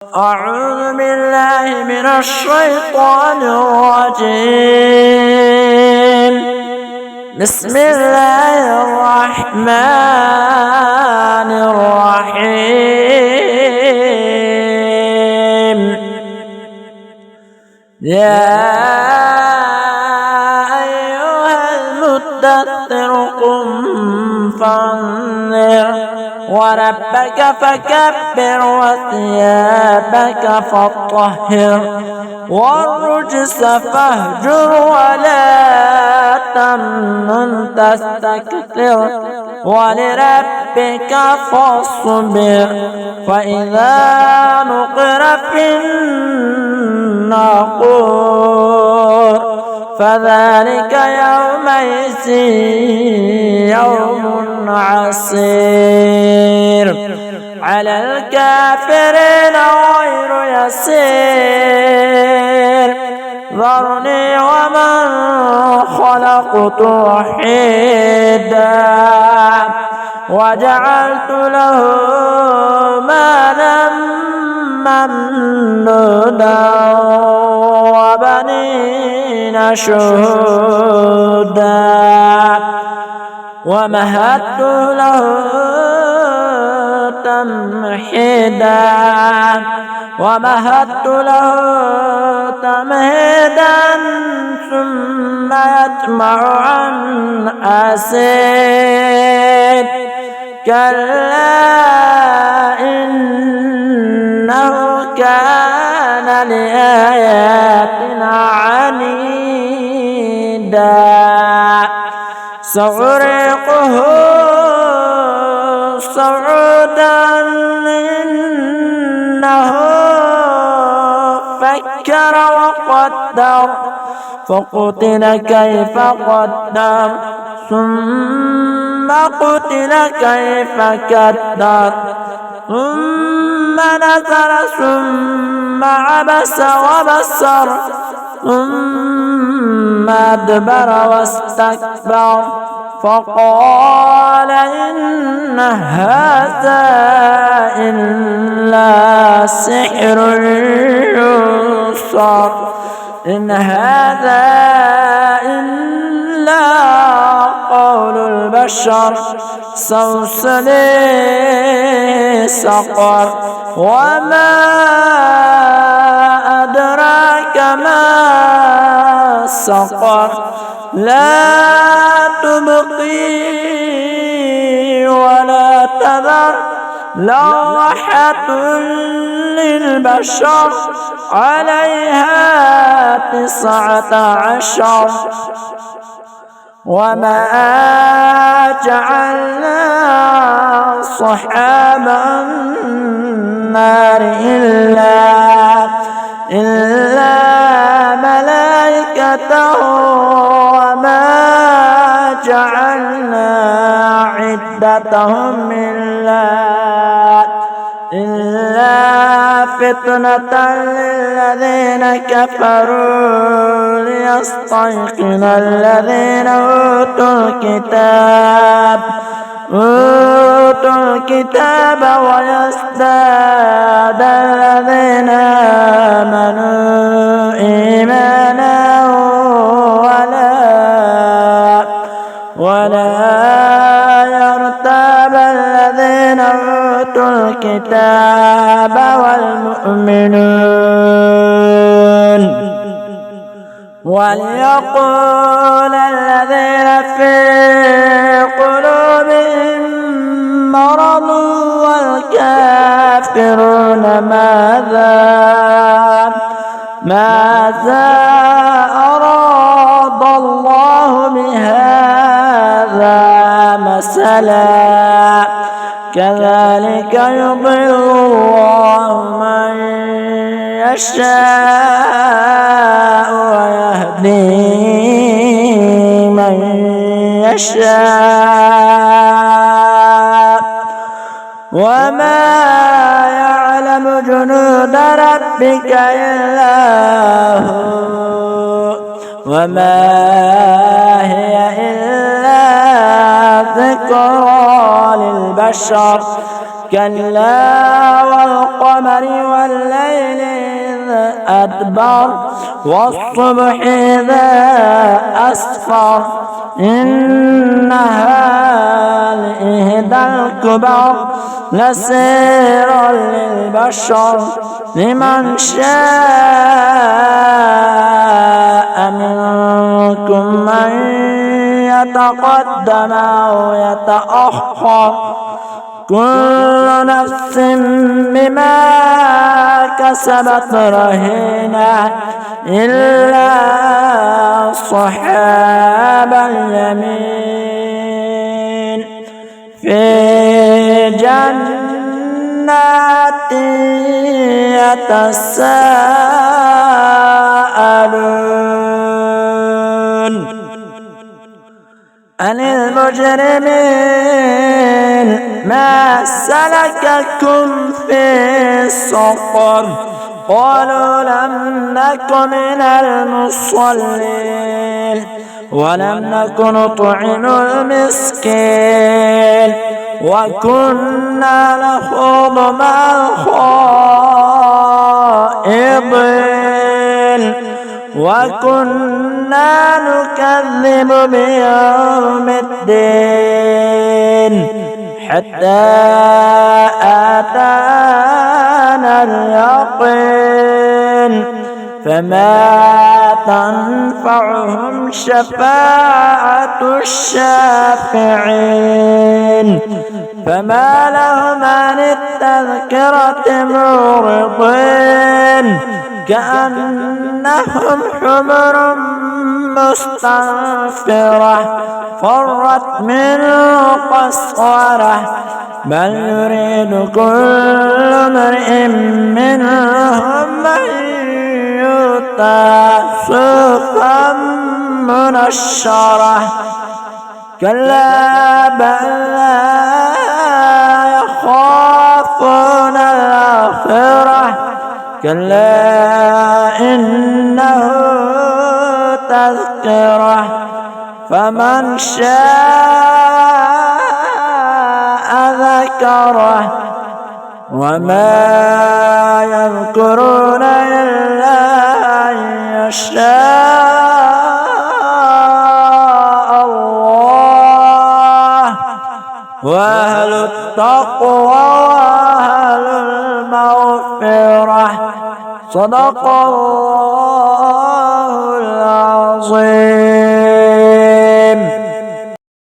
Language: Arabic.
أعوذ بالله من الشيطان الرجيم. بسم الله الرحمن الرحيم. يا أيها المدثر قم فانذر وربك فكبر وثيابك فطهر والرجس فاهجر ولا تمنن تستكثر ولربك فاصبر فإذا نقر في الناقور فذلك يومئذ يوم عسير على الكافرين غير يسير. ذرني ومن خلقت وحيدا وجعلت له مالا ممدودا وبنين شهودا ومهدت له تمهيدا ثم يطمع أن أزيد كلا إنه كان لآياتنا عنيدا سأرهقه صعودا إنه فكر وقدر فقتل كيف قدر ثم قتل كيف كدر ثم نظر ثم عبس وبصر ثم أدبر واستكبر فقال إن هذا إلا سحر يؤثر إن هذا إلا قول البشر سأصليه سقر وما أدراك ما سقر لا تبقي ولا تذر لواحة للبشر عليها 19 وما جعلنا صحاب النار إلا ملائكة وما جعلنا عدتهم إلا فتنة للذين كفروا ليستيقن الذين أوتوا الكتاب ويزداد الذين آمنوا إيمانا ولا يرتاب الذين أوتوا الكتاب والمؤمنون وليقول الذين في قلوبهم مرض والكافرون ماذا أراد الله بهذا مثلا كذلك يضل الله من يشاء ويهدي من يشاء وما يعلم جنود ربك إلا هو وما هي إلا ذكرى للبشر كلا والقمر والليل إذ أدبر والصبح إذا أسفر إنها لإحدى الكبر نذيرا للبشر لمن شاء منكم أن يتقدم أو يتأخر كل نفس بما كسبت رهينة إلا أصحاب اليمين في جنات يتساءلون عن المجرمين ما سلككم في سقر قالوا لم نك من المصلين ولم نك نطعم المسكين وكنا نخوض مع الخائضين وكنا نكذب بيوم الدين حتى آتانا اليقين فما تنفعهم شفاعة الشافعين فما لهم عن التذكرة معرضين كأنهم حمر مستنفرة فرت من قسورة بل يريد كل امرئ منهم أن يؤتى صحفا منشرة كلا بل لا يخافون الآخرة كلا إنه تذكرة فمن شاء ذكره وما يذكرون إلا أن يشاء الله وأهل التقوى وأهل المغفرة صدق الله العظيم.